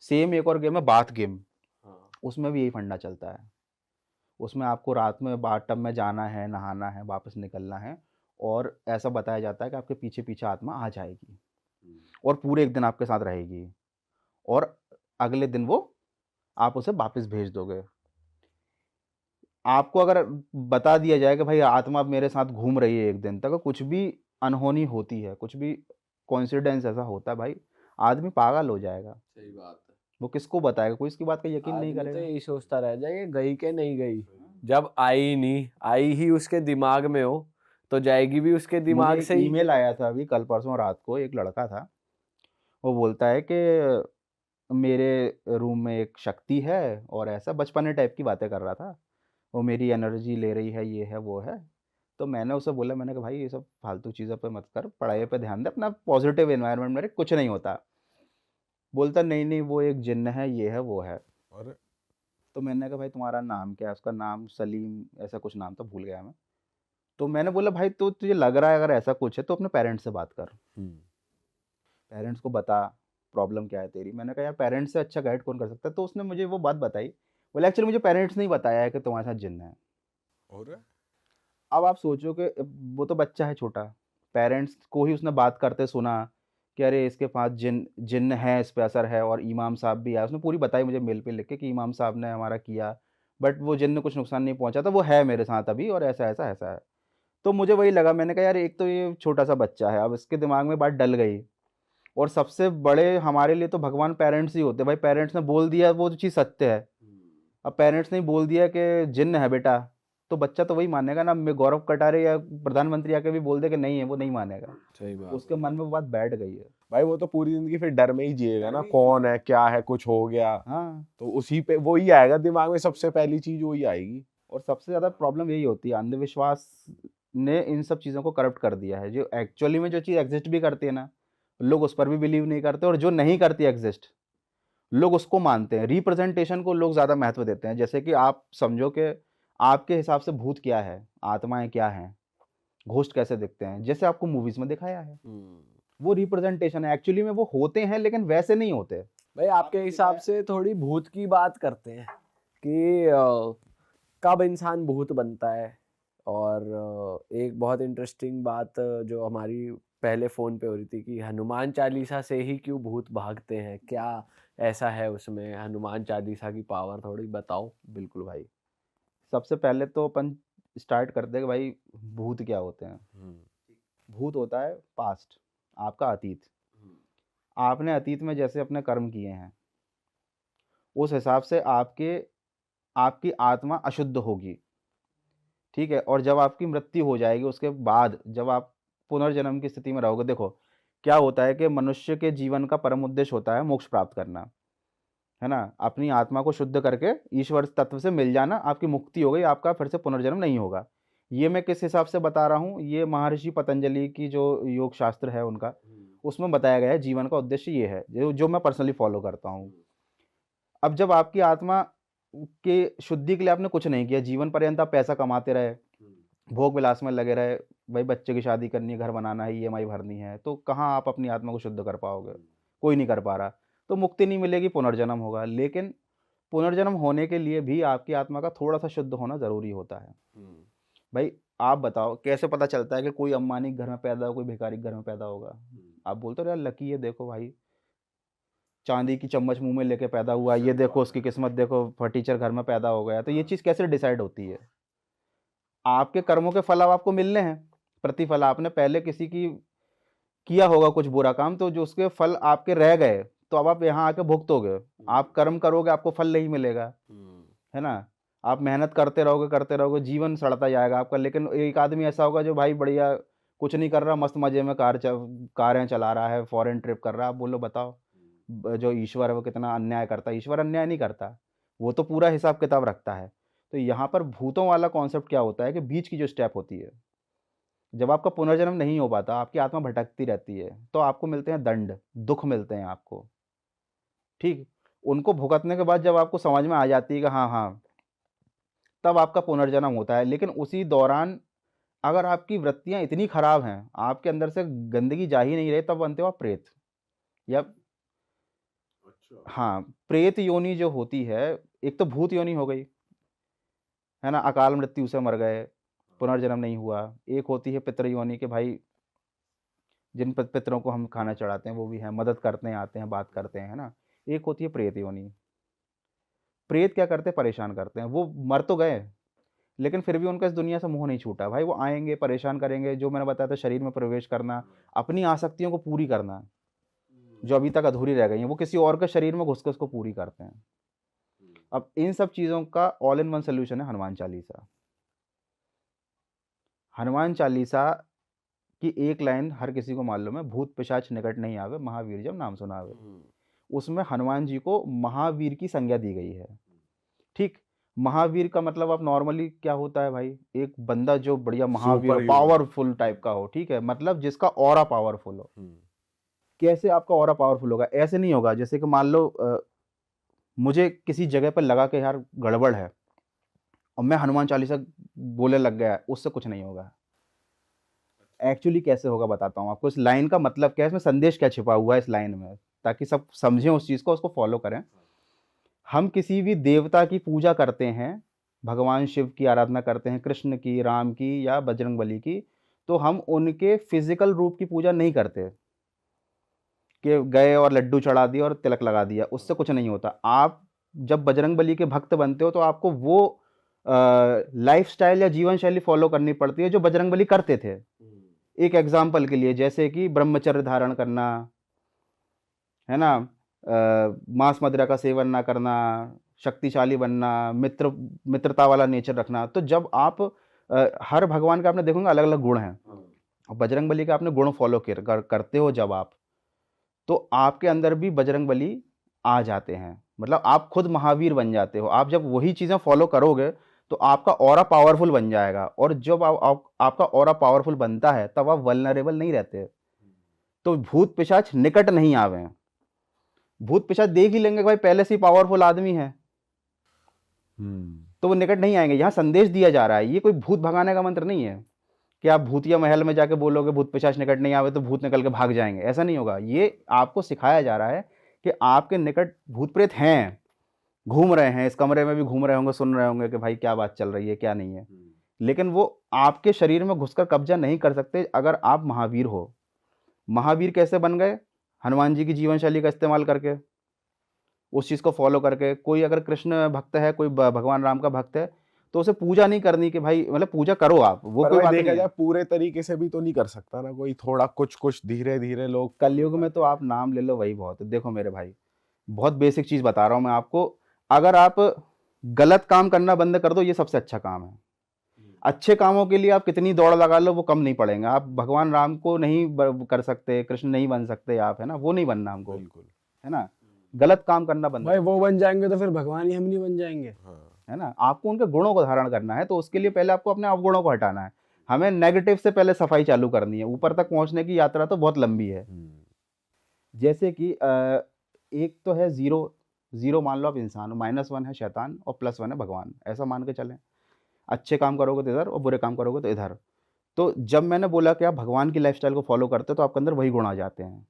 Same एक और game है बाथ गेम, हाँ। उसमें भी यही फंडा चलता है। उसमें आपको रात में बाथ टब में जाना है, नहाना है, वापस निकलना है और ऐसा बताया जाता है कि आपके पीछे-पीछे आत्मा आ जाएगी हुँ। और पूरे 1 दिन आपके साथ रहेगी और अगले दिन वो आप उसे वापस भेज दोगे। आपको अगर बता दिया जाए कि भाई आत्मा अब मेरे साथ घूम रही है 1 दिन तक, कुछ भी अनहोनी होती है, कुछ भी कोइंसिडेंस ऐसा होता है भाई, आदमी पागल हो जाएगा। सही बात है। वो किसको बताएगा? कोई इसकी बात का यकीन नहीं आदमी तो करेगा। यही सोचता रह जाए ये गई के नहीं गई। जब आई नहीं, आई ही उसके दिमाग में हो, तो जाएगी भी उसके मुझे दिमाग एक से ही। ईमेल आया था अभी कल परसों रात को, एक लड़का था, वो बोलता है कि मेरे रूम में एक शक्ति है और ऐसा बचपने टाइप की बातें कर रहा था। वो मेरी एनर्जी ले रही है, ये है, वो है। तो मैंने उसे बोला, मैंने कहा भाई ये सब फालतू चीज़ों पे मत कर, पढ़ाई पे ध्यान दे, अपना पॉजिटिव एनवायरनमेंट में रह, कुछ नहीं होता। बोलता नहीं, नहीं वो एक जिन्न है, ये है, वो है। और तो मैंने कहा भाई तुम्हारा नाम क्या है? उसका नाम सलीम ऐसा कुछ नाम था, भूल गया मैं। तो मैंने बोला भाई तो तुझे लग रहा है अगर ऐसा कुछ है तो अपने पेरेंट्स से बात कर। हुँ। पेरेंट्स को बता प्रॉब्लम क्या है तेरी। मैंने कहा यार पेरेंट्स से अच्छा गाइड कौन कर सकता है? तो उसने मुझे वो बात बताई। बोले एक्चुअली मुझे पेरेंट्स ने ही बताया है कि तुम्हारे साथ जिन्न है। और अब आप सोचो कि वो तो बच्चा है छोटा, पेरेंट्स को ही उसने बात करते सुना कि अरे इसके पास जिन्न है, इस पे असर है और इमाम साहब भी आए। उसने पूरी बताई मुझे मेल पे लिख के कि इमाम साहब ने हमारा किया, बट वो जिन्न कुछ नुकसान नहीं पहुँचा था, वो है मेरे साथ अभी और ऐसा, ऐसा, ऐसा है। तो मुझे वही लगा, मैंने कहा यार एक तो ये छोटा-सा बच्चा है, अब इसके दिमाग में बात डल गई और सबसे बड़े हमारे लिए तो भगवान पेरेंट्स ही होते हैं। भाई पेरेंट्स ने बोल दिया वो तो चीज़ सत्य है। हुँ। अब पेरेंट्स ने बोल दिया कि जिन्न है बेटा, तो बच्चा तो वही मानेगा ना। मैं गौरव कटारे या प्रधानमंत्री आके भी बोल दे कि नहीं है, वो नहीं मानेगा। सही बात उसके है। मन में वो बात बैठ गई है। भाई वो तो पूरी ज़िंदगी फिर डर में ही जिएगा ना, कौन है, क्या है, कुछ हो गया, हाँ, तो उसी पे वो ही आएगा दिमाग में, सबसे पहली चीज़ वही आएगी। और सबसे ज़्यादा प्रॉब्लम यही होती है, अंधविश्वास ने इन सब चीज़ों को करप्ट कर दिया है। जो एक्चुअली में जो चीज़ एग्ज़िस्ट भी करती है ना, लोग उस पर भी बिलीव नहीं करते और जो नहीं करती एग्ज़िस्ट, लोग उसको मानते हैं। रिप्रेजेंटेशन को लोग ज़्यादा महत्व देते हैं। जैसे कि आप समझो कि आपके हिसाब से भूत क्या है? आत्माएँ क्या हैं? घोस्ट कैसे दिखते हैं? जैसे आपको मूवीज़ में दिखाया है। हुँ। वो रिप्रेजेंटेशन है, एक्चुअली में वो होते हैं लेकिन वैसे नहीं होते। भाई आपके हिसाब से थोड़ी भूत की बात करते हैं कि कब इंसान भूत बनता है। और एक बहुत इंटरेस्टिंग बात जो हमारी पहले फ़ोन पे हो रही थी कि हनुमान चालीसा से ही क्यों भूत भागते हैं? क्या ऐसा है उसमें हनुमान चालीसा की पावर थोड़ी बताओ? बिल्कुल भाई। सबसे पहले तो अपन स्टार्ट करते हैं कि भाई भूत क्या होते हैं? हुँ। भूत होता है पास्ट, आपका अतीत। हुँ। आपने अतीत में जैसे अपने कर्म किए हैं, उस हिसाब से आपकी आत्मा अशुद्ध होगी, ठीक है? और जब आपकी मृत्यु हो जाएगी उसके बाद जब आप पुनर्जन्म की स्थिति में रहोगे, देखो, क्या होता है कि मनुष्य के जीवन का परम उद्देश्य होता है मोक्ष प्राप्त करना, है ना? अपनी आत्मा को शुद्ध करके ईश्वर तत्व से मिल जाना, आपकी मुक्ति हो गई, आपका फिर से पुनर्जन्म नहीं होगा। ये मैं किस हिसाब से बता रहा हूँ, ये महर्षि पतंजलि की जो योग शास्त्र है उनका, हुँ। उसमें बताया गया है जीवन का उद्देश्य ये है, जो मैं पर्सनली फ़ॉलो करता हूँ। हुँ। अब जब आपकी आत्मा के शुद्धि के लिए आपने कुछ नहीं किया, जीवन पर्यंत आप पैसा कमाते रहे, हुँ। भोग विलास में लगे रहे, भाई बच्चे की शादी करनी है, घर बनाना है, ईएमआई भरनी है, तो कहाँ आप अपनी आत्मा को शुद्ध कर पाओगे? हुँ। कोई नहीं कर पा रहा। तो मुक्ति नहीं मिलेगी, पुनर्जन्म होगा। लेकिन पुनर्जन्म होने के लिए भी आपकी आत्मा का थोड़ा-सा शुद्ध होना ज़रूरी होता है। हुँ। भाई आप बताओ कैसे पता चलता है कि कोई अंबानी के घर में पैदा हो, कोई भिखारी के घर में पैदा होगा? हुँ। आप बोलते हो यार लकी है, देखो भाई, चाँदी की चम्मच मुँह में लेके पैदा हुआ, ये देखो उसकी किस्मत देखो, फटीचर घर में पैदा हो गया। तो ये चीज़ कैसे डिसाइड होती है? आपके कर्मों के फल अब आपको मिलने हैं। प्रतिफल आपने पहले किसी की किया होगा कुछ बुरा काम, तो जो उसके फल आपके रह गए, तो अब आप यहाँ आके भुगतोगे। आप कर्म करोगे, आपको फल नहीं मिलेगा, हुँ। है ना? आप मेहनत करते रहोगे, जीवन सड़ता जाएगा आपका। लेकिन एक आदमी ऐसा होगा जो भाई बढ़िया कुछ नहीं कर रहा, मस्त मज़े में कारें चला रहा है, फॉरेन ट्रिप कर रहा है। आप बोलो बताओ, जो ईश्वर है वो कितना अन्याय करता है? ईश्वर अन्याय नहीं करता, वो तो पूरा हिसाब-किताब रखता है। तो यहाँ पर भूतों वाला कॉन्सेप्ट क्या होता है कि बीच की जो स्टेप होती है, जब आपका पुनर्जन्म नहीं हो पाता, आपकी आत्मा भटकती रहती है, तो आपको मिलते हैं दंड, दुःख मिलते हैं आपको, ठीक? उनको भुगतने के बाद जब आपको समझ में आ जाती है कि हाँ, हाँ, तब आपका पुनर्जन्म होता है। लेकिन उसी दौरान अगर आपकी वृत्तियाँ इतनी खराब हैं, आपके अंदर से गंदगी जा ही नहीं रही, तब बनते हो आप प्रेत या हाँ, प्रेत योनि जो होती है, एक तो भूत योनि हो गई, है ना? अकाल मृत्यु से मर गए, पुनर्जन्म नहीं हुआ। एक होती है पितृ योनि कि भाई जिन पितरों को हम खाना चढ़ाते हैं वो भी हैं, मदद करते हैं, आते हैं, बात करते हैं, है ना? एक होती है प्रेत योनि। प्रेत क्या करते हैं? परेशान करते हैं। वो मर तो गए, लेकिन फिर भी उनका इस दुनिया से मोह नहीं छूटा। भाई वो आएँगे, परेशान करेंगे, जो मैंने बताया था शरीर में प्रवेश करना, अपनी आसक्तियों को पूरी करना, जो अभी तक अधूरी रह गई हैं, वो किसी और के शरीर में घुस के उसको पूरी करते हैं। अब इन सब चीज़ों का ऑल इन वन सॉल्यूशन है हनुमान चालीसा। हनुमान चालीसा की एक लाइन हर किसी को मालूम है, भूत पिशाच निकट नहीं आवे, महावीर जब नाम सुनावे। उसमें हनुमान जी को महावीर की संज्ञा दी गई है। ठीक? महावीर का मतलब आप नॉर्मली क्या होता है भाई? एक बंदा जो बढ़िया महावीर हो, सुपर ह्यूमन। पावरफुल टाइप का हो, ठीक है? मतलब जिसका ऑरा पावरफुल हो। कैसे आपका ऑरा पावरफुल होगा? ऐसे नहीं होगा जैसे कि मान लो मुझे किसी जगह पर लगा कि यार गड़बड़ है और मैं हनुमान चालीसा बोलने लग गया, उससे कुछ नहीं होगा। एक्चुअली कैसे होगा बताता हूँ आपको। इस लाइन का मतलब क्या है, इसमें संदेश क्या छिपा हुआ है इस लाइन में, ताकि सब समझें उस चीज़ को, उसको फॉलो करें। हम किसी भी देवता की पूजा करते हैं, भगवान शिव की आराधना करते हैं, कृष्ण की, राम की या बजरंगबली की, तो हम उनके फिजिकल रूप की पूजा नहीं करते कि गए और लड्डू चढ़ा दिया और तिलक लगा दिया, उससे कुछ नहीं होता। आप जब बजरंगबली के भक्त बनते हो तो आपको वो लाइफस्टाइल या जीवन शैली फॉलो करनी पड़ती है जो बजरंगबली करते थे। एक एग्जाम्पल के लिए जैसे कि ब्रह्मचर्य धारण करना, है ना? मांस मदिरा का सेवन ना करना, शक्तिशाली बनना, मित्रता वाला नेचर रखना। तो जब आप हर भगवान का आपने देखोगे अलग अलग गुण हैं, और बजरंगबली का आपने गुण फॉलो करते हो जब आप, तो आपके अंदर भी बजरंगबली आ जाते हैं। मतलब आप खुद महावीर बन जाते हो। आप जब वही चीज़ें फॉलो करोगे तो आपका ऑरा पावरफुल बन जाएगा, और जब आपका ऑरा पावरफुल बनता है तब आप वल्नरेबल नहीं रहते। तो भूत पिशाच निकट नहीं आवे। भूत पिशाच देख ही लेंगे कि भाई पहले से ही पावरफुल आदमी है, तो वो निकट नहीं आएंगे। यहाँ संदेश दिया जा रहा है, ये कोई भूत भगाने का मंत्र नहीं है कि आप भूतिया महल में जाके बोलोगे भूत पिशाच निकट नहीं आवे तो भूत निकल के भाग जाएंगे। ऐसा नहीं होगा। ये आपको सिखाया जा रहा है कि आपके निकट भूत प्रेत हैं, घूम रहे हैं, इस कमरे में भी घूम रहे होंगे, सुन रहे होंगे कि भाई क्या बात चल रही है, क्या नहीं है। लेकिन वो आपके शरीर में घुसकर कब्जा नहीं कर सकते अगर आप महावीर हो। महावीर कैसे बन गए? हनुमान जी की जीवन शैली का इस्तेमाल करके, उस चीज़ को फॉलो करके। कोई अगर कृष्ण भक्त है, कोई भगवान राम का भक्त है, तो उसे पूजा नहीं करनी कि भाई, मतलब पूजा करो आप, वो पर कोई भाई बात देखा नहीं है। जाए पूरे तरीके से भी तो नहीं कर सकता ना कोई, थोड़ा कुछ कुछ धीरे धीरे लोग। कलयुग में तो आप नाम ले लो वही बहुत है। देखो मेरे भाई, बहुत बेसिक चीज़ बता रहा हूँ मैं आपको। अगर आप गलत काम करना बंद कर दो, ये सबसे अच्छा काम है। अच्छे कामों के लिए आप कितनी दौड़ लगा लो, वो कम नहीं पड़ेंगे। आप भगवान राम को नहीं कर सकते, कृष्ण नहीं बन सकते आप, है ना? वो नहीं बनना हमको, बिल्कुल। है ना? गलत काम करना बंद भाई करो, वो बन जाएंगे तो फिर भगवान ही हम नहीं बन जाएंगे। है ना? आपको उनके गुणों को धारण करना है, तो उसके लिए पहले आपको अपने अवगुणों को हटाना है। हमें नेगेटिव से पहले सफाई चालू करनी है। ऊपर तक पहुंचने की यात्रा तो बहुत लंबी है। जैसे कि एक तो है जीरो, जीरो मान लो आप इंसान हो, -1 है शैतान और +1 है भगवान, ऐसा मान के चलें। अच्छे काम करोगे तो इधर और बुरे काम करोगे तो इधर। तो जब मैंने बोला कि आप भगवान की लाइफस्टाइल को फॉलो करते हो तो आपके अंदर वही गुण आ जाते हैं,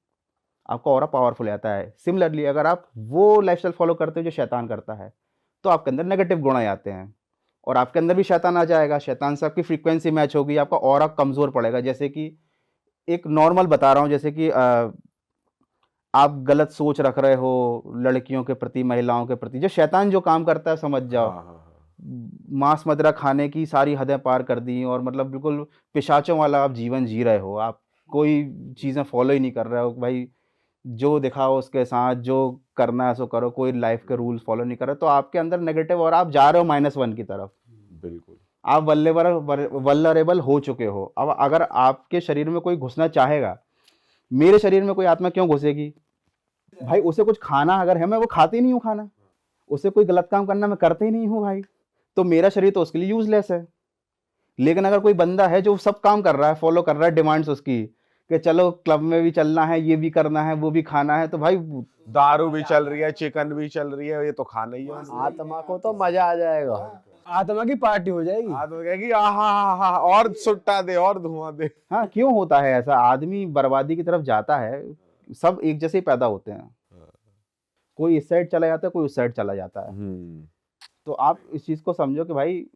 आपका ऑरा पावरफुल रहता है। सिमिलरली अगर आप वो लाइफस्टाइल फॉलो करते हो जो शैतान करता है, तो आपके अंदर नेगेटिव गुण आ जाते हैं, और आपके अंदर भी शैतान आ जाएगा। शैतान से आपकी फ्रीक्वेंसी मैच होगी, आपका ऑरा कमज़ोर पड़ेगा। जैसे कि एक नॉर्मल बता रहा हूँ, जैसे कि आप गलत सोच रख रहे हो लड़कियों के प्रति, महिलाओं के प्रति, जो शैतान जो काम करता है समझ जाओ। मांस मदिरा खाने की सारी हदें पार कर दी, और मतलब बिल्कुल पिशाचों वाला आप जीवन जी रहे हो। आप कोई चीज़ें फॉलो ही नहीं कर रहे हो भाई, जो दिखाओ उसके साथ, जो करना है सो करो, कोई लाइफ के रूल्स फॉलो नहीं कर रहे, तो आपके अंदर नेगेटिव, और आप जा रहे हो -1 की तरफ। बिल्कुल। आप वल्नरेबल हो चुके हो। अब अगर आपके शरीर में कोई घुसना चाहेगा, मेरे शरीर में कोई आत्मा क्यों घुसेगी भाई? उसे कुछ खाना अगर है, मैं वो खाती नहीं हूँ खाना। उसे कोई गलत काम करना मैं करते ही नहीं हूँ भाई, तो मेरा शरीर तो उसके लिए यूजलेस है। लेकिन अगर कोई बंदा है जो सब काम कर रहा है, फॉलो कर रहा है डिमांड्स उसकी, कि चलो क्लब में भी चलना है, ये भी करना है, वो भी खाना है, तो भाई दारू भी चल रही है, चिकन भी चल रही है, ये तो खाना ही है। आत्मा को तो मजा आ जाएगा, आत्मा की पार्टी हो जाएगी। आदमी कहेगी आहा और सुट्टा दे और धुआं दे। हाँ, क्यों होता है ऐसा? आदमी बर्बादी की तरफ जाता है, सब एक जैसे ही पैदा होते हैं। कोई इस साइड चला जाता है, कोई उस साइड चला जाता है। तो आप इस चीज़ को समझो कि भाई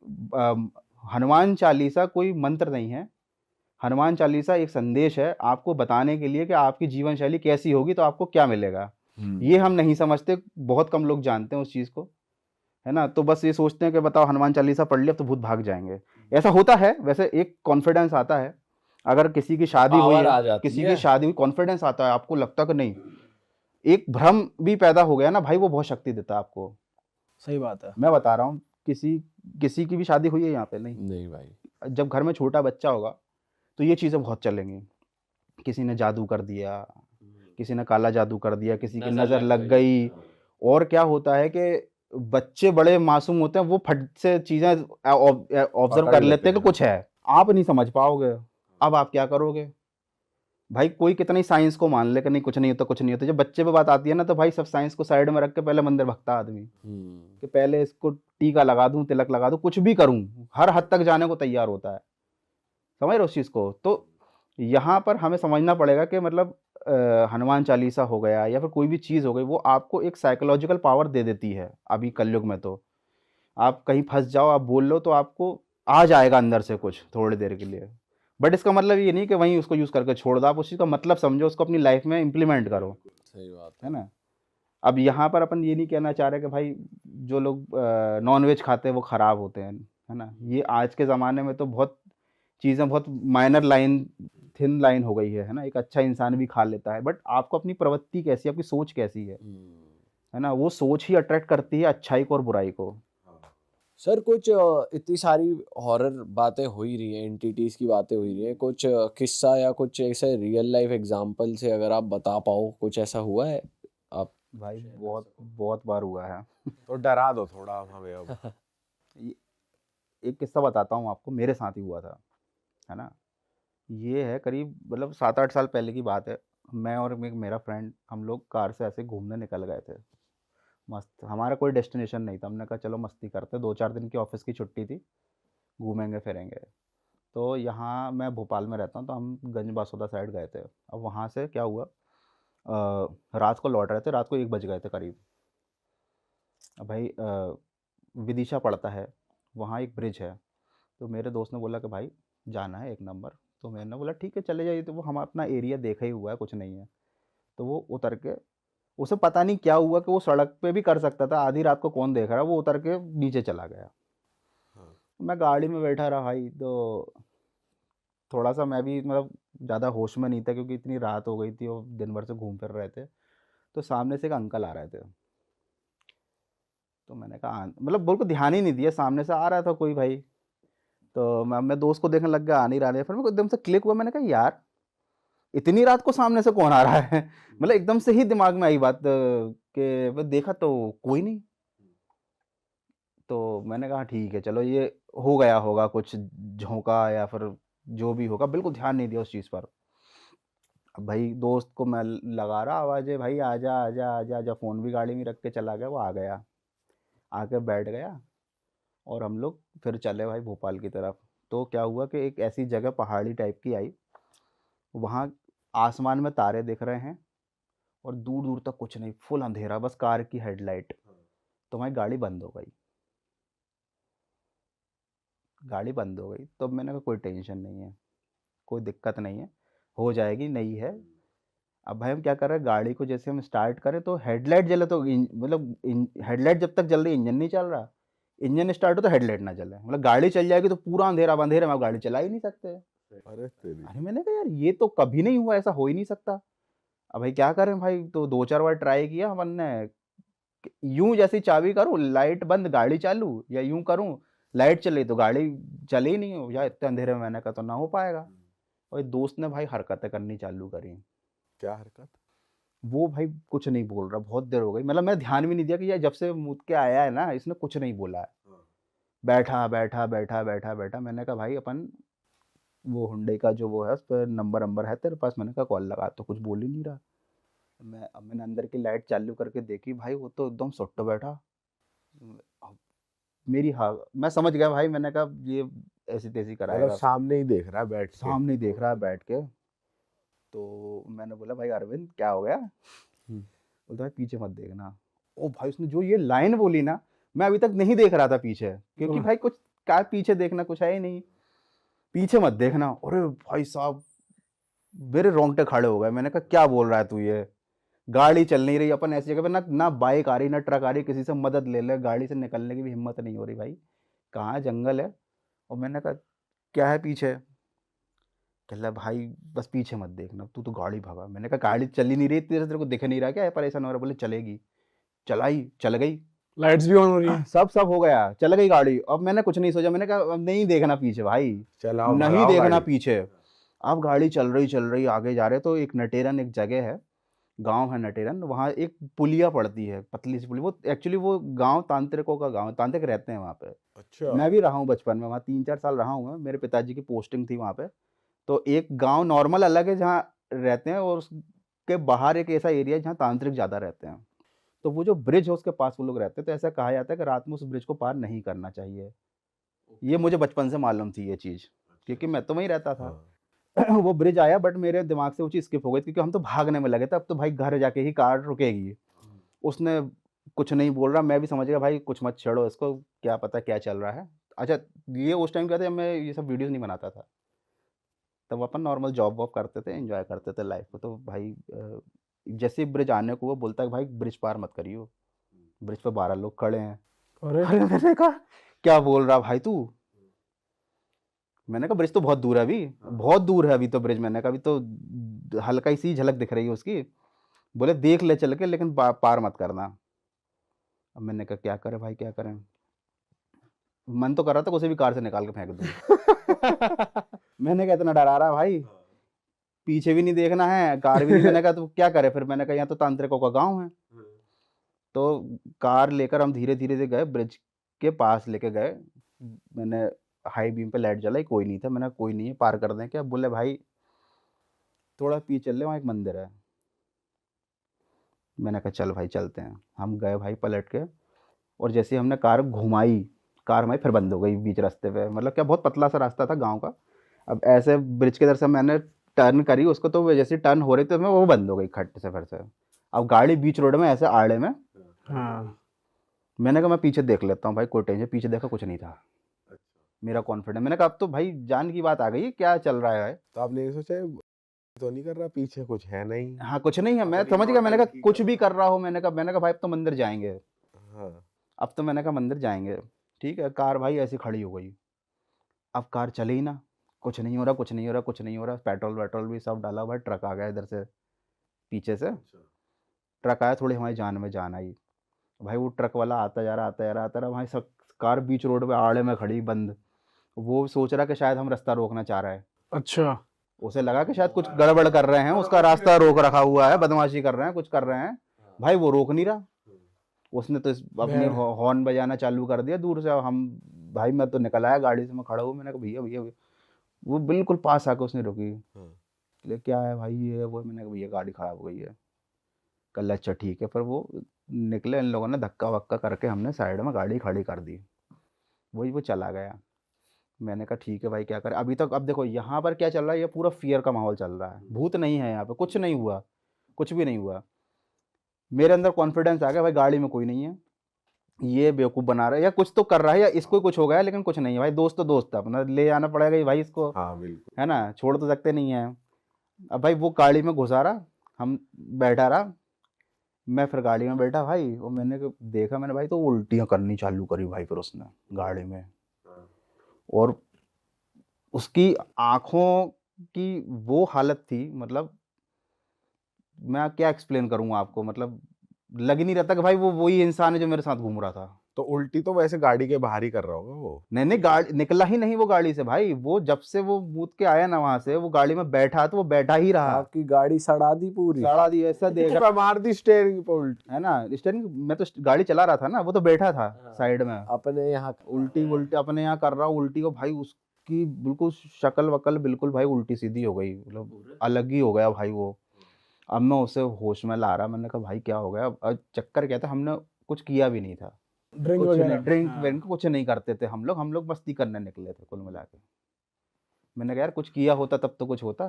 हनुमान चालीसा कोई मंत्र नहीं है। हनुमान चालीसा एक संदेश है आपको बताने के लिए कि आपकी जीवन शैली कैसी होगी तो आपको क्या मिलेगा। ये हम नहीं समझते, बहुत कम लोग जानते हैं उस चीज़ को, है ना? तो बस ये सोचते हैं कि बताओ हनुमान चालीसा पढ़ लिया तो भूत भाग जाएँगे। ऐसा होता है, वैसे एक कॉन्फिडेंस आता है। अगर किसी की शादी हुई पावर है, आ जाती किसी है। की शादी हुई, कॉन्फिडेंस आता है, आपको लगता है कि नहीं, एक भ्रम भी पैदा हो गया ना भाई, वो बहुत शक्ति देता है आपको। सही बात है। मैं बता रहा हूँ, किसी किसी की भी शादी हुई है यहाँ पे? नहीं। नहीं भाई। जब घर में छोटा बच्चा होगा तो ये चीज़ें बहुत चलेंगी। किसी ने जादू कर दिया, किसी ने काला जादू कर दिया, किसी की नज़र लग गई। और क्या होता है कि बच्चे बड़े मासूम होते हैं, वो फट से चीज़ें ऑब्जर्व पकड़ कर लेते लेते हैं कि हैं। कुछ है। आप नहीं समझ पाओगे। अब आप क्या करोगे? भाई कोई कितनी साइंस को मान ले कि नहीं कुछ नहीं होता, कुछ नहीं होता। जब बच्चे पे बात आती है ना तो भाई सब साइंस को साइड में रख के पहले मंदिर भगता आदमी, कि पहले इसको टीका लगा दूं, तिलक लगा दूं, कुछ भी करूं, हर हद तक जाने को तैयार होता है। समझ रहे हो उस चीज़ को? तो यहाँ पर हमें समझना पड़ेगा कि मतलब हनुमान चालीसा हो गया या फिर कोई भी चीज़ हो गई, वो आपको एक साइकोलॉजिकल पावर दे देती है। अभी कलयुग में तो आप कहीं फंस जाओ, आप बोल लो तो आपको आ जाएगा अंदर से कुछ थोड़ी देर के लिए। बट इसका मतलब ये नहीं कि वहीं उसको यूज़ करके छोड़ दो। आप उस चीज़ का मतलब समझो, उसको अपनी लाइफ में इम्प्लीमेंट करो, सही बात है ना? अब यहाँ पर अपन ये नहीं कहना चाह रहे कि भाई जो लोग नॉन-वेज खाते हैं वो खराब होते हैं, है ना? ये आज के ज़माने में तो बहुत चीज़ें बहुत माइनर लाइन, थिन लाइन हो गई है ना? एक अच्छा इंसान भी खा लेता है, बट आपको अपनी प्रवृत्ति कैसी है, आपकी सोच कैसी है ना? वो सोच ही अट्रैक्ट करती है अच्छाई को और बुराई को। सर कुछ इतनी सारी हॉरर बातें हो ही रही हैं, एंटिटीज की बातें हो ही रही हैं, कुछ किस्सा या कुछ ऐसे रियल लाइफ एग्जांपल से अगर आप बता पाओ, कुछ ऐसा हुआ है आप? भाई बहुत बहुत बार हुआ है। तो डरा दो थोड़ा हमें अब। ये एक किस्सा बताता हूँ आपको, मेरे साथ ही हुआ था, है ना? ये है करीब मतलब 7-8 साल पहले की बात है। मैं और एक मेरा फ्रेंड, हम लोग कार से ऐसे घूमने निकल गए थे। मस्त, हमारा कोई डेस्टिनेशन नहीं था। हमने कहा चलो मस्ती करते हैं, 2-4 दिन की ऑफिस की छुट्टी थी, घूमेंगे फिरेंगे। तो यहाँ मैं भोपाल में रहता हूँ, तो हम गंज बासौदा साइड गए थे। अब वहाँ से क्या हुआ, रात को लौट रहे थे, रात को 1 बज गए थे करीब। अब भाई विदिशा पड़ता है, वहाँ एक ब्रिज है। तो मेरे दोस्त ने बोला कि भाई जाना है 1 नंबर। तो मैंने बोला ठीक है चले जाइए, तो वो हम अपना एरिया देखा ही हुआ है, कुछ नहीं है। तो वो उतर के, उसे पता नहीं क्या हुआ कि वो सड़क पे भी कर सकता था, आधी रात को कौन देख रहा है, वो उतर के नीचे चला गया। मैं गाड़ी में बैठा रहा भाई, तो थोड़ा सा मैं भी मतलब ज़्यादा होश में नहीं था, क्योंकि इतनी रात हो गई थी और दिन भर से घूम फिर रहे थे। तो सामने से एक अंकल आ रहे थे। तो मैंने कहा मतलब बिल्कुल ध्यान ही नहीं दिया, सामने से आ रहा था कोई भाई। तो मैं दोस्त को देखने लग गया, आ नहीं रहा है। फिर मेरे को एकदम से क्लिक हुआ, मैंने कहा यार इतनी रात को सामने से कौन आ रहा है? मतलब एकदम से ही दिमाग में आई बात, कि मैं देखा तो कोई नहीं। तो मैंने कहा ठीक है चलो, ये हो गया होगा कुछ झोंका या फिर जो भी होगा, बिल्कुल ध्यान नहीं दिया उस चीज़ पर। अब भाई दोस्त को मैं लगा रहा आवाज़ें, भाई आजा आजा आजा आजा, फ़ोन भी गाड़ी में रख के चला गया, वो आ गया, आके बैठ गया और हम लोग फिर चले भाई भोपाल की तरफ। तो क्या हुआ कि एक ऐसी जगह पहाड़ी टाइप की आई, वहाँ आसमान में तारे दिख रहे हैं और दूर दूर तक कुछ नहीं, फुल अंधेरा, बस कार की हेडलाइट। तो हमारी गाड़ी बंद हो गई, गाड़ी बंद हो गई। तो मैंने कहा कोई टेंशन नहीं है, कोई दिक्कत नहीं है, हो जाएगी, नई है। अब भाई हम क्या कर रहे हैं, गाड़ी को जैसे हम स्टार्ट करें तो हेडलाइट जले, तो मतलब हेडलाइट जब तक जल रही, इंजन नहीं चल रहा। इंजन स्टार्ट हो तो हेडलाइट ना जले, मतलब गाड़ी चल जाएगी तो पूरा अंधेरा, अब अंधेरे में आप गाड़ी चला ही नहीं सकते। अरे तेरी। अरे मैंने कहा यार ये तो कभी नहीं हुआ, ऐसा हो ही नहीं सकता। अब भाई क्या करें भाई, तो 2-4 बार ट्राई किया अपन ने, यूं जैसी चाबी करूं लाइट बंद गाड़ी चालू, या यूं करूं लाइट चली तो गाड़ी चली ही नहीं हो, या इतने अंधेरे में मैंने कहा तो ना हो पाएगा। और दोस्त ने भाई हरकतें करनी चालू करी। क्या हरकत? वो भाई कुछ नहीं बोल रहा, बहुत देर हो गई, मतलब मैं ध्यान भी नहीं दिया कि यार जब से मुद के आया है ना, इसने कुछ नहीं बोला है। बैठा बैठा बैठा बैठा बैठा, मैंने कहा भाई अपन वो हुंडई का जो वो है, उस पर नंबर नंबर है तेरे पास? मैंने कहा कॉल लगा, तो कुछ बोल ही नहीं रहा। मैंने अंदर की लाइट चालू करके देखी, भाई वो तो एकदम सुट्ट बैठा। अब मेरी, हाँ मैं समझ गया भाई, मैंने कहा ये ऐसी तैसी मतलब कराएगा, सामने ही देख रहा है बैठ के। सामने ही देख रहा है बैठ के। तो मैंने बोला भाई अरविंद क्या हो गया? बोलता भाई पीछे मत देखना। ओ भाई उसने जो ये लाइन बोली ना, मैं अभी तक नहीं देख रहा था पीछे, क्योंकि भाई कुछ क्या पीछे देखना, कुछ है ही नहीं, पीछे मत देखना। अरे भाई साहब मेरे रोंगटे खड़े हो गए, मैंने कहा क्या बोल रहा है तू ये, गाड़ी चल नहीं रही, अपन ऐसी जगह पे ना ना बाइक आ रही ना ट्रक आ रही, किसी से मदद ले ले, गाड़ी से निकलने की भी हिम्मत नहीं हो रही भाई, कहाँ जंगल है। और मैंने कहा क्या है पीछे, कह रहा भाई बस पीछे मत देखना, तू तो गाड़ी भगा। मैंने कहा गाड़ी चल ही नहीं रही तेरे को दिख नहीं रहा क्या, परेशान हो रहा, बोले चलेगी, चलाई चल गई, लाइट्स भी ऑन हो रही हैं। सब हो गया, चल गई गाड़ी। अब मैंने कुछ नहीं सोचा, मैंने कहा अब नहीं देखना पीछे भाई, चलाओ नहीं भगाओ देखना गाड़ी। पीछे। अब गाड़ी चल रही आगे जा रहे, तो एक नटेरन एक जगह है, गांव है नटेरन, वहाँ एक पुलिया पड़ती है, पतली सी पुलिया, वो एक्चुअली वो गांव तांत्रिकों का गांव है, तांत्रिक रहते हैं वहाँ पे। अच्छा। मैं भी रहा हूँ बचपन में वहाँ, 3-4 साल रहा हूँ मैं, मेरे पिताजी की पोस्टिंग थी वहाँ पे। तो एक गांव नॉर्मल अलग है जहाँ रहते हैं, और उसके बाहर एक ऐसा एरिया है जहाँ तांत्रिक ज़्यादा रहते हैं। तो वो जो ब्रिज है उसके पास वो लोग रहते हैं, तो ऐसा कहा जाता है कि रात में उस ब्रिज को पार नहीं करना चाहिए। ये मुझे बचपन से मालूम थी ये चीज़, क्योंकि मैं तो वहीं रहता था। हाँ। वो ब्रिज आया, बट मेरे दिमाग से वो चीज़ स्किप हो गई, क्योंकि हम तो भागने में लगे थे, अब तो भाई घर जाके ही कार रुकेगी। उसने कुछ नहीं बोल रहा, मैं भी समझ गया भाई कुछ मत छेड़ो इसको, क्या पता क्या चल रहा है। अच्छा, ये उस टाइम क्या था, जब मैं ये सब वीडियोस नहीं बनाता था, तब अपन नॉर्मल जॉब वॉब करते थे, एंजॉय करते थे लाइफ को। तो भाई जैसे ही ब्रिज आने को वो बोलता है भाई ब्रिज पार मत करियो, ब्रिज पे 12 लोग खड़े हैं। अरे अरे मैंने कहा क्या बोल रहा भाई तू, मैंने कहा ब्रिज तो बहुत दूर है अभी, बहुत दूर है अभी तो ब्रिज, मैंने कहा अभी तो हल्का सी झलक दिख रही है उसकी। बोले देख ले चल के, लेकिन पार मत करना। अब मैंने कहा क्या करें भाई क्या करें, मन तो कर रहा था उसे भी कार से निकाल के फेंक दूं। मैंने कहा इतना डरा रहा है भाई, पीछे भी नहीं देखना है, कार भी नहीं, मैंने कहा तो क्या करे फिर, मैंने कहा यहाँ तो तांत्रिकों का गांव है। तो कार लेकर हम धीरे धीरे से गए, ब्रिज के पास लेके गए, मैंने हाई बीम पे लाइट जलाई, कोई नहीं था, मैंने कहा कोई नहीं है, पार कर दें क्या, बोले भाई थोड़ा पीछे चल ले, वहाँ एक मंदिर है। मैंने कहा चल भाई चलते हैं, हम गए भाई पलट के, और जैसे ही हमने कार हमारी फिर बंद हो गई बीच रास्ते पे, मतलब क्या बहुत पतला सा रास्ता था गांव का। अब ऐसे ब्रिज के इधर से मैंने टर्न करी उसको, तो वो जैसे टर्न हो रही तो मैं वो बंद हो गई खट से फिर से। अब गाड़ी बीच रोड में ऐसे आड़े में, हाँ मैंने कहा मैं पीछे देख लेता हूँ भाई, कोई टेंशन, पीछे देखा कुछ नहीं था। मेरा कॉन्फिडेंस, मैंने कहा अब तो भाई जान की बात आ गई है, क्या चल रहा है। तो आपने ये सोचा तो नहीं कर रहा, पीछे कुछ है नहीं। हाँ कुछ नहीं है, मैं अपनी समझ गया, मैंने नॉर्मल कहा ठीक कुछ है। भी कर रहा हो, मैंने कहा भाई अब तो मंदिर जाएंगे, हाँ। अब तो मैंने कहा मंदिर जाएंगे। ठीक है, कार भाई ऐसी खड़ी हो गई, अब कार चली ही ना, कुछ नहीं हो रहा, कुछ नहीं हो रहा, कुछ नहीं हो रहा, पेट्रोल वेट्रोल भी सब डाला भाई, ट्रक आ गया इधर से पीछे से, ट्रक आया, थोड़ी हमारी जान में जान आई। भाई वो ट्रक वाला आता जा रहा, आता जा रहा, आता रहा, भाई सब कार बीच रोड पे आड़े में खड़ी बंद। वो सोच रहा कि शायद हम रास्ता रोकना चाह रहा है, अच्छा उसे लगा कि शायद कुछ गड़बड़ कर रहे हैं, उसका रास्ता रोक रखा हुआ है, बदमाशी कर रहे हैं, कुछ कर रहे हैं। भाई वो रोक नहीं रहा, उसने तो अपने भैड़। हॉर्न बजाना चालू कर दिया दूर से। अब हम, भाई मैं तो निकल आया गाड़ी से, मैं खड़ा हूँ, मैंने कहा भैया भैया भैया। वो बिल्कुल पास आके उसने रोकी, ले क्या है भाई ये वो, मैंने कहा भैया गाड़ी खराब हो गई है। कल अच्छा ठीक है, फिर वो निकले, इन लोगों ने धक्का वक्का करके हमने साइड में गाड़ी खड़ी कर दी, वही वो चला गया। मैंने कहा ठीक है भाई क्या करें अभी तक। अब देखो यहाँ पर क्या चल रहा है, ये पूरा फियर का माहौल चल रहा है, भूत नहीं है यहाँ पे, कुछ नहीं हुआ, कुछ भी नहीं हुआ। मेरे अंदर कॉन्फिडेंस आ गया भाई गाड़ी में कोई नहीं है, ये बेवकूफ़ बना रहा है या कुछ तो कर रहा है, या इसको ही कुछ हो गया है, लेकिन कुछ नहीं है भाई, दोस्त तो दोस्त है अपना, ले आना पड़ेगा ही भाई इसको, हाँ बिल्कुल। है ना, छोड़ तो सकते नहीं है। अब भाई वो गाड़ी में घुसा रहा, हम बैठा रहा, मैं फिर गाड़ी में बैठा भाई, और देखा मैंने भाई, तो उल्टियाँ करनी चालू करी भाई फिर उसने गाड़ी में। और उसकी आँखों की वो हालत थी, मतलब मैं क्या एक्सप्लेन करूँ आपको, मतलब लग ही नहीं रहा था कि भाई वो वही इंसान है जो मेरे साथ घूम रहा था। तो उल्टी तो वैसे गाड़ी के बाहर ही कर रहा होगा वो। नहीं गाड़ी निकला ही नहीं वो गाड़ी से भाई, वो जब से वो मुद के आया ना वहां से, वो गाड़ी में बैठा तो वो बैठा ही रहा, आपकी गाड़ी सड़ा दी पूरी। सड़ा दी ऐसा देख पे मार दी स्टेयरिंग पे उल्टी। है ना, स्टेयरिंग मैं तो गाड़ी चला रहा था ना, वो तो बैठा था साइड में, अपने यहाँ उल्टी उल्टी अपने यहाँ कर रहा उल्टी को भाई, उसकी बिल्कुल शक्ल वकल बिल्कुल भाई उल्टी सीधी हो गई, मतलब अलग ही हो गया भाई वो। अब मैं उसे होश में ला रहा, मैंने कहा भाई क्या हो गया, अब चक्कर क्या था, हमने कुछ किया भी नहीं था, ड्रिंक कुछ नहीं, वगैरह। ड्रिंक व्रिंक कुछ नहीं करते थे हम लोग मस्ती करने निकले थे कुल मिला के। मैंने कहा यार कुछ किया होता तब तो कुछ होता,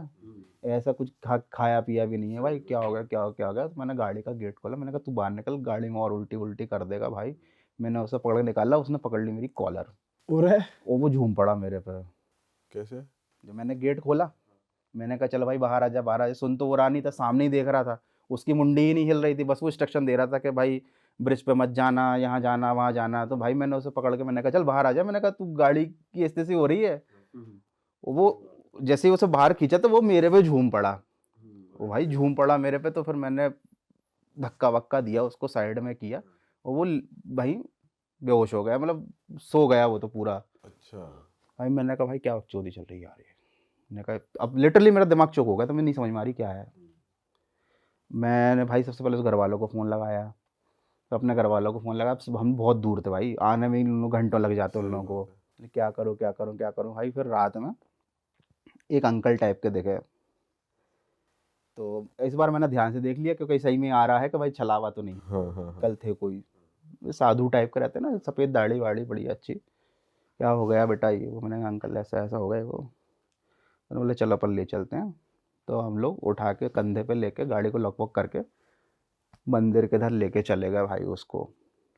ऐसा कुछ खाया पिया भी नहीं है भाई, क्या हो गया क्या हो गया। तो मैंने गाड़ी का गेट खोला, मैंने कहा तू बाहर निकल, गाड़ी में और उल्टी उल्टी कर देगा भाई। मैंने उसे पकड़ के निकाला, उसने पकड़ ली मेरी कॉलर और है और वो झूम पड़ा मेरे पे। कैसे? जब मैंने गेट खोला, मैंने कहा चल भाई बाहर आ जा बाहर आ जा। सुन तो वो रहा नहीं था, सामने ही देख रहा था, उसकी मुंडी ही नहीं हिल रही थी, बस वो इंस्ट्रक्शन दे रहा था कि भाई ब्रिज पे मत जाना, यहाँ जाना वहाँ जाना। तो भाई मैंने उसे पकड़ के मैंने कहा चल बाहर आ जा, मैंने कहा तू गाड़ी की स्थिति हो रही है। वो जैसे ही उसे बाहर खींचा तो वो मेरे पे झूम पड़ा, वो भाई झूम पड़ा मेरे पे। तो फिर मैंने धक्का वक्का दिया उसको, साइड में किया, और वो भाई बेहोश हो गया, मतलब सो गया वो तो पूरा। अच्छा। भाई मैंने कहा भाई क्या चोरी चल रही है यार ये। मैंने कहा अब लिटरली मेरा दिमाग चौक हो गया, तो मैं नहीं समझ में आ रही क्या है। मैंने भाई सबसे पहले उस घर वालों को फ़ोन लगाया, तो अपने घर वालों को फ़ोन लगाया। अब हम बहुत दूर थे भाई, आने में ही उन लोग घंटों लग जाते उन सही लोगों बात को। है। क्या करूँ क्या करूँ क्या करूँ भाई। फिर रात में एक अंकल टाइप के दिखे, तो इस बार मैंने ध्यान से देख लिया क्योंकि सही में आ रहा है कि भाई छलावा तो नहीं। हाँ हाँ हाँ। कल थे कोई साधु टाइप के रहते ना, सफ़ेद दाढ़ी वाड़ी बड़ी अच्छी। क्या हो गया बेटा ये वो। मैंने कहा अंकल ऐसा ऐसा हो गया वो। मैंने बोले चलो अपन ले चलते हैं। तो हम लोग उठा के कंधे पे लेके गाड़ी को लॉक वॉक करके मंदिर के इधर लेके चले गए भाई उसको।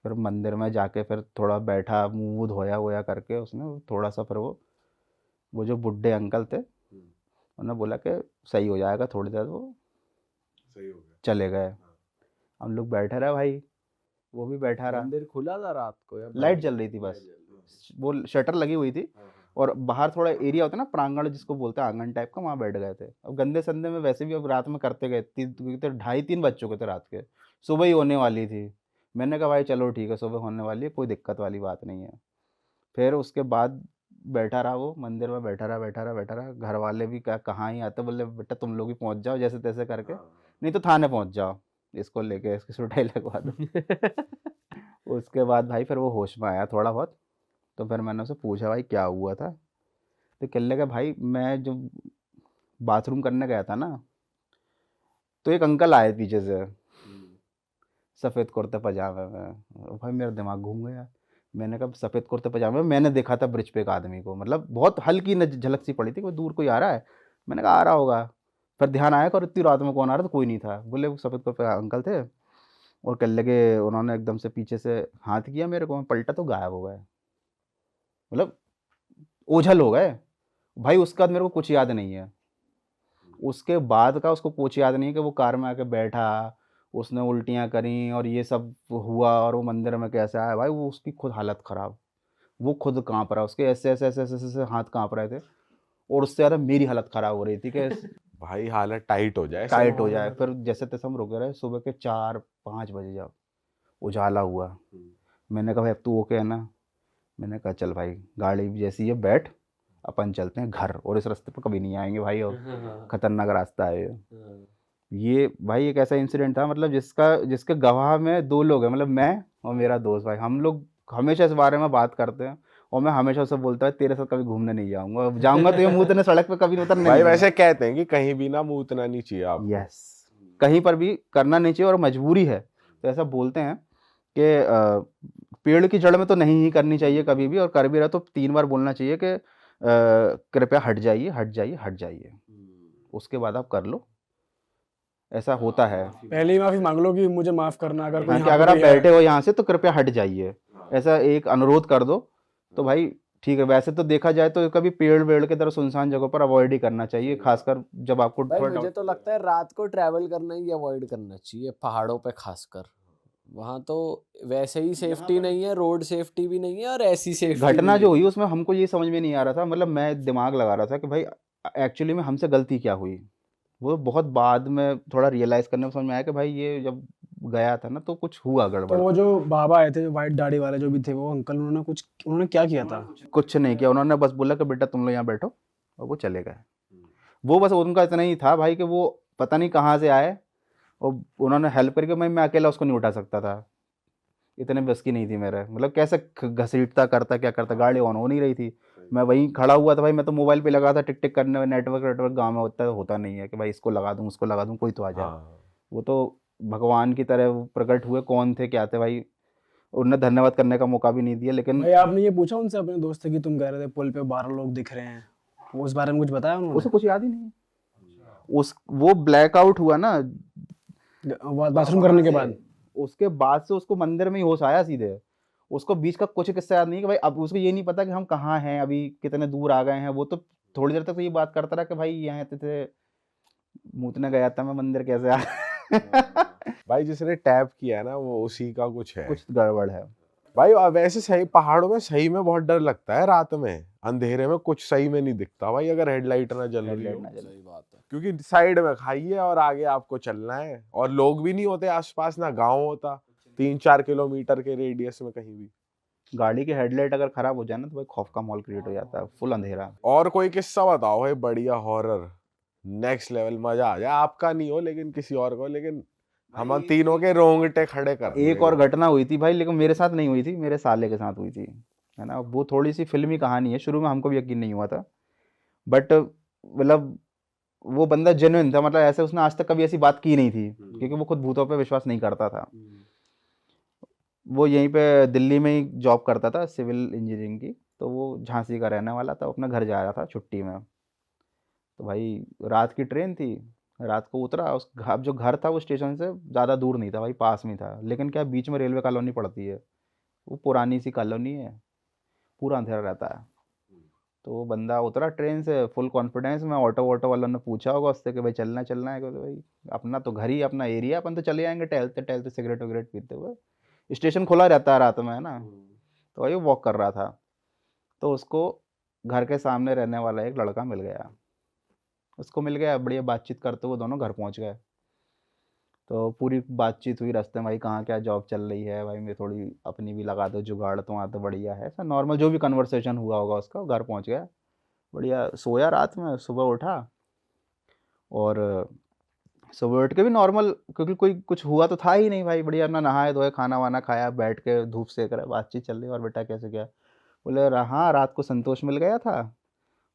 फिर मंदिर में जाके फिर थोड़ा बैठा, मुंह वूह धोया वोया करके उसने थोड़ा सा। फिर वो जो बुढ़े अंकल थे उन्होंने बोला कि सही हो जाएगा थोड़ी देर, वो सही हो गया। चले गए। हम लोग बैठे रहे भाई, वो भी बैठा रहा। मंदिर खुला था रात को या लाइट बंद? जल रही थी बस, वो शटर लगी हुई थी, और बाहर थोड़ा एरिया होता है ना प्रांगण जिसको बोलते हैं, आंगन टाइप का, वहाँ बैठ गए थे। अब गंदे संदे में वैसे भी अब रात में करते गए, 2:30-3 बज चुके थे रात के, सुबह ही होने वाली थी। मैंने कहा भाई चलो ठीक है, सुबह होने वाली है, कोई दिक्कत वाली बात नहीं है। फिर उसके बाद बैठा रहा वो मंदिर में, बैठा रहा बैठा रहा बैठा रहा। घर वाले भी क्या कहाँ ही आते, बोले बेटा तुम लोग ही पहुँच जाओ जैसे तैसे करके, नहीं तो थाने पहुँच जाओ, इसको लेके इसकी सुटाई लगवा दो। उसके बाद भाई फिर वो होश में आया थोड़ा बहुत। तो फिर मैंने उससे पूछा भाई क्या हुआ था। तो कहने लगा भाई मैं जब बाथरूम करने गया था ना, तो एक अंकल आए पीछे से सफ़ेद कुर्ते पजामे में। भाई मेरा दिमाग घूम गया। मैंने कहा सफ़ेद कुर्ते पजामे में मैंने देखा था ब्रिज पे एक आदमी को, मतलब बहुत हल्की झलक सी पड़ी थी कि दूर कोई आ रहा है। मैंने कहा आ रहा होगा। फिर ध्यान आया और इतनी रात में कौन आ रहा था, कोई नहीं था। बोले वो सफ़ेद कुर्ते अंकल थे, और कहने लगे उन्होंने एकदम से पीछे से हाथ किया मेरे को, मैं पलटा तो गायब हो गए, मतलब ओझल हो गए भाई। उसके बाद मेरे को कुछ याद नहीं है, उसके बाद का उसको कुछ याद नहीं है कि वो कार में आके बैठा, उसने उल्टियाँ करी और ये सब हुआ, और वो मंदिर में कैसे आया भाई। वो उसकी खुद हालत ख़राब, वो खुद काँप रहा, उसके ऐसे ऐसे ऐसे ऐसे ऐसे हाथ काँप रहे थे, और उससे ज़्यादा मेरी हालत ख़राब हो रही थी कि भाई हालत टाइट हो जाए टाइट हो जाए। फिर जैसे तैसे हम रुके रहे, सुबह के 4-5 बजे जब उजाला हुआ। मैंने कहा भाई अब तू ओके है ना। मैंने कहा चल भाई गाड़ी जैसी है बैठ, अपन चलते हैं घर, और इस रास्ते पर कभी नहीं आएंगे भाई, और खतरनाक रास्ता है ये भाई। एक ऐसा इंसिडेंट था मतलब जिसके गवाह में 2 लोग हैं, मतलब मैं और मेरा दोस्त भाई। हम लोग हमेशा इस बारे में बात करते हैं, और मैं हमेशा उससे बोलता है तेरे साथ कभी घूमने नहीं जाऊंगा, जाऊंगा तो ये मुँह तेने सड़क पे कभी उतरने भाई नहीं वैसे कहते हैं कि कहीं भी ना मुंह उतना नहीं चाहिए आपको। यस, कहीं पर भी करना नहीं चाहिए, और मजबूरी है तो ऐसा बोलते हैं कि पेड़ की जड़ में तो नहीं ही करनी चाहिए कभी भी, और कर भी रहा तो 3 बार बोलना चाहिए कि कृपया हट जाइए हट जाइए हट जाइए, उसके बाद आप कर लो। ऐसा होता है। पहले ही माफी मांग लो कि मुझे माफ करना, अगर कोई हाँ, कि यहाँ पे अगर आप कोई है। बैठे हो यहाँ से तो कृपया हट जाइए, ऐसा एक अनुरोध कर दो तो भाई ठीक है। वैसे तो देखा जाए तो कभी पेड़ वेड़ की तरह सुनसान जगहों पर अवॉइड ही करना चाहिए, खासकर जब आपको भाई थोड़ा मुझे तो लगता है रात को ट्रैवल करना ही अवॉइड करना चाहिए, पहाड़ों पे खासकर। वहाँ तो वैसे ही सेफ्टी नहीं है, रोड सेफ्टी भी नहीं है, और ऐसी सेफ्टी घटना भी जो नहीं हुई है। उसमें हमको ये समझ में नहीं आ रहा था, मतलब मैं दिमाग लगा रहा था कि भाई एक्चुअली में हमसे गलती क्या हुई। वो बहुत बाद में थोड़ा रियलाइज़ करने में समझ में आया कि भाई ये जब गया था ना तो कुछ हुआ तो गड़बड़। वो जो बाबा आए थे, जो व्हाइट दाढ़ी वाले जो भी थे, वो अंकल, उन्होंने क्या किया था? कुछ नहीं किया उन्होंने, बस बोला कि बेटा तुम लोग यहाँ बैठो, और वो चले गए। वो बस उनका इतना ही था भाई कि वो पता नहीं कहाँ से आए, और उन्होंने हेल्प करके, मैं अकेला उसको नहीं उठा सकता था, इतने बस की नहीं थी मेरे। मतलब कैसे घसीटता करता क्या करता, गाड़ी ऑन हो नहीं रही थी। मैं वहीं खड़ा हुआ था भाई, मैं तो मोबाइल पे लगा था टिक टिक करने में। नेटवर्क गाँव में होता नहीं है कि भाई इसको लगा दूँ उसको लगा दूँ कोई तो आ जाए। हाँ वो तो भगवान की तरह वो प्रकट हुए, कौन थे क्या थे भाई, उन्होंने धन्यवाद करने का मौका भी नहीं दिया। लेकिन भाई आपने ये पूछा उनसे, अपने दोस्त से, कि तुम कह रहे थे पुल पे 12 लोग दिख रहे हैं? वो उस बारे में कुछ बताया उसे उन्होंने? कुछ याद ही नहीं है। वो ब्लैकआउट हुआ ना, बाथरूम करने के बाद? उसके बाद से उसको मंदिर में ही होश आया सीधे। उसको बीच का कुछ किस्सा याद नहीं कि भाई, अब उसको ये नहीं पता कि हम कहाँ हैं, अभी कितने दूर आ गए हैं। वो तो थोड़ी देर तक तो ये बात करता रहा कि भाई यहाँ थे, मूतने गया था मैं, मंदिर कैसे आ भाई जिसने टैप किया है ना वो उसी का कुछ है। कुछ गड़बड़ है। भाई वैसे सही पहाड़ों में सही में बहुत डर लगता है रात में, अंधेरे में कुछ सही में नहीं दिखता भाई, अगर हेडलाइट ना जल रही हेडलाइट हो। ना जले। सही बात है। क्योंकि साइड में खाई है और आगे आपको चलना है, और लोग भी नहीं होते आसपास, ना गांव होता 3-4 किलोमीटर के रेडियस में कहीं भी। गाड़ी की हेडलाइट अगर खराब हो जाए ना तो भाई खौफ का माहौल क्रिएट हो जाता है, फुल अंधेरा। और कोई किस्सा बताओ भाई बढ़िया हॉरर, नेक्स्ट लेवल मजा आ जाए, आपका नहीं हो लेकिन किसी और को, लेकिन हम तीनों के रोंगटे खड़े कर एक और देगा। घटना हुई थी भाई, लेकिन मेरे साथ नहीं हुई थी, मेरे साले के साथ हुई थी, है ना। वो थोड़ी सी फिल्मी कहानी है, शुरू में हमको भी यकीन नहीं हुआ था, बट मतलब वो बंदा जेन्युइन था, मतलब ऐसे उसने आज तक कभी ऐसी बात की नहीं थी, क्योंकि वो खुद भूतों पे विश्वास नहीं करता था। वो यहीं पे दिल्ली में ही जॉब करता था, सिविल इंजीनियरिंग की। तो वो झांसी का रहने वाला था, अपना घर जा रहा था छुट्टी में। तो भाई रात की ट्रेन थी, रात को उतरा। अब जो घर था वो स्टेशन से ज़्यादा दूर नहीं था भाई, पास में था, लेकिन क्या बीच में रेलवे कॉलोनी पड़ती है। वो पुरानी सी कॉलोनी है, पूरा अंधेरा रहता है। तो वो बंदा उतरा ट्रेन से फुल कॉन्फिडेंस में। ऑटो वोटो वालों ने पूछा होगा उससे कि भाई चलना है, कहते भाई अपना तो घर ही अपना एरिया, अपन तो चले जाएंगे टहलते टहलते, सिगरेट वगरेट पीते हुए। स्टेशन खुला रहता है रात में, है ना। तो भाई वो वॉक कर रहा था, तो उसको घर के सामने रहने वाला एक लड़का मिल गया। उसको मिल गया, बढ़िया बातचीत करते हुए दोनों घर पहुंच गए। तो पूरी बातचीत हुई रास्ते में, भाई कहाँ क्या जॉब चल रही है, भाई मैं थोड़ी अपनी भी लगा दो जुगाड़, तो वहाँ तो बढ़िया है, ऐसा नॉर्मल जो भी कन्वर्सेशन हुआ होगा उसका। घर पहुँच गया, बढ़िया सोया रात में, सुबह उठा। और सुबह उठ के भी नॉर्मल, क्योंकि कोई कुछ हुआ तो था ही नहीं भाई, बढ़िया अपना नहाए धोए, खाना वाना खाया, बैठ के धूप सेक रहा है, बातचीत चल रही है। और बेटा कैसे क्या, बोले हाँ रात को संतोष मिल गया था,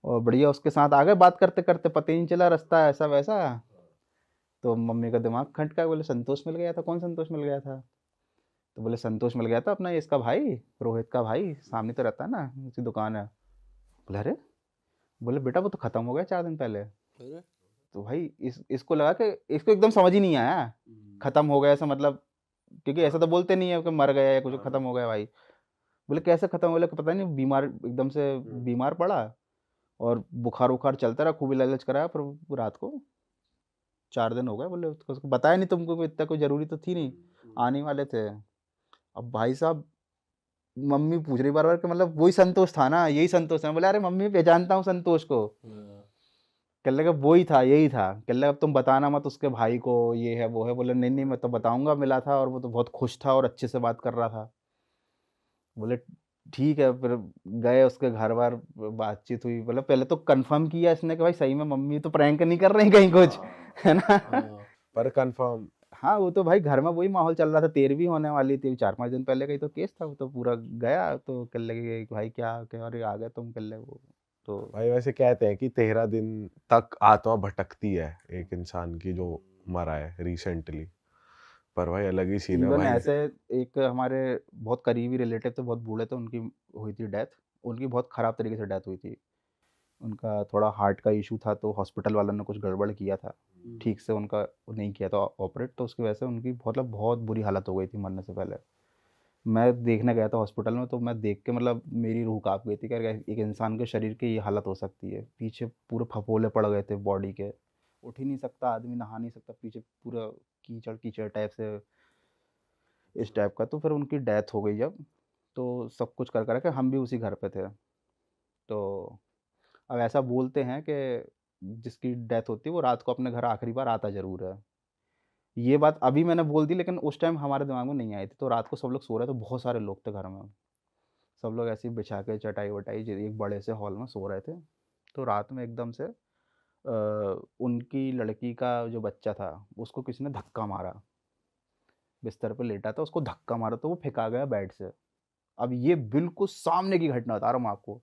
और बढ़िया उसके साथ आ गए बात करते करते, पता ही नहीं चला रास्ता ऐसा वैसा। तो मम्मी का दिमाग खटका, बोले संतोष मिल गया था, कौन संतोष मिल गया था? तो बोले संतोष मिल गया था अपना, ये इसका भाई, रोहित का भाई, सामने तो रहता है ना, उसकी दुकान है। बोले अरे, बोले बेटा वो तो खत्म हो गया 4 दिन पहले। तो भाई इसको लगा कि इसको एकदम समझ ही नहीं आया खत्म हो गया ऐसा मतलब, क्योंकि ऐसा तो बोलते नहीं है कि मर गया या कुछ खत्म हो गया भाई। बोले कैसे खत्म, बोले कि पता नहीं, बीमार एकदम से बीमार पड़ा, और बुखार उखार चलता रहा, खूब इलाज कराया, पर वो रात को 4 दिन हो गए। बोले उसको बताया नहीं तुमको, कोई इतना कोई जरूरी तो थी नहीं, आने वाले थे। अब भाई साहब, मम्मी पूछ रही बार बार कि मतलब वही संतोष था ना, यही संतोष है? बोले अरे मम्मी पहचानता हूँ संतोष को। कह लगा वो ही था, यही था। कह लगा अब तुम बताना मत उसके भाई को, ये है वो है। बोले नहीं नहीं मैं तो बताऊंगा, मिला था और वो तो बहुत खुश था और अच्छे से बात कर रहा था। बोले ठीक है। फिर गए उसके घर बार, बातचीत हुई। बोले पहले तो कंफर्म किया इसने कि भाई सही में मम्मी तो प्रैंक नहीं कर रही कहीं कुछ, है ना। पर कंफर्म। हाँ वो तो भाई घर में वही माहौल चल रहा था, 13वीं होने वाली थी, 4-5 दिन पहले का ही तो केस था। वो तो पूरा गया, तो कह लगे भाई क्या क्या, अरे आ गए तुम, कर ले वो। तो भाई वैसे कहते हैं कि 13 दिन तक आत्मा भटकती है एक इंसान की जो मरा है रिसेंटली, पर भाई अलग ही सीन है इवन भाई। ऐसे एक हमारे बहुत करीबी रिलेटिव थे, बहुत बूढ़े थे, उनकी हुई थी डेथ। उनकी बहुत ख़राब तरीके से डेथ हुई थी। उनका थोड़ा हार्ट का इशू था, तो हॉस्पिटल वालों ने कुछ गड़बड़ किया था, ठीक से उनका वो नहीं किया था ऑपरेट, तो उसकी वजह से उनकी मतलब बहुत बुरी हालत हो गई थी मरने से पहले। मैं देखने गया था हॉस्पिटल में, तो मैं देख के मतलब मेरी रूह काँप गई थी कि यार एक इंसान के शरीर की ये हालत हो सकती है। पीछे पूरे फफोले पड़ गए थे बॉडी के, उठ ही नहीं सकता आदमी, नहा नहीं सकता, पीछे पूरा कीचड़ कीचड़ टाइप से, इस टाइप का। तो फिर उनकी डेथ हो गई जब, तो सब कुछ कर के हम भी उसी घर पे थे। तो अब ऐसा बोलते हैं कि जिसकी डेथ होती है वो रात को अपने घर आखिरी बार आता ज़रूर है। ये बात अभी मैंने बोल दी, लेकिन उस टाइम हमारे दिमाग में नहीं आई थी। तो रात को सब लोग सो रहे थे, बहुत सारे लोग थे घर में। सब लोग ऐसे ही बिछा के चटाई-वटाई एक बड़े से हॉल में सो रहे थे। तो रात में एकदम से उनकी लड़की का जो बच्चा था, उसको किसी ने धक्का मारा। बिस्तर पे लेटा था, उसको धक्का मारा तो वो फेंका गया बेड से। अब ये बिल्कुल सामने की घटना बता रहा हूँ मैं आपको।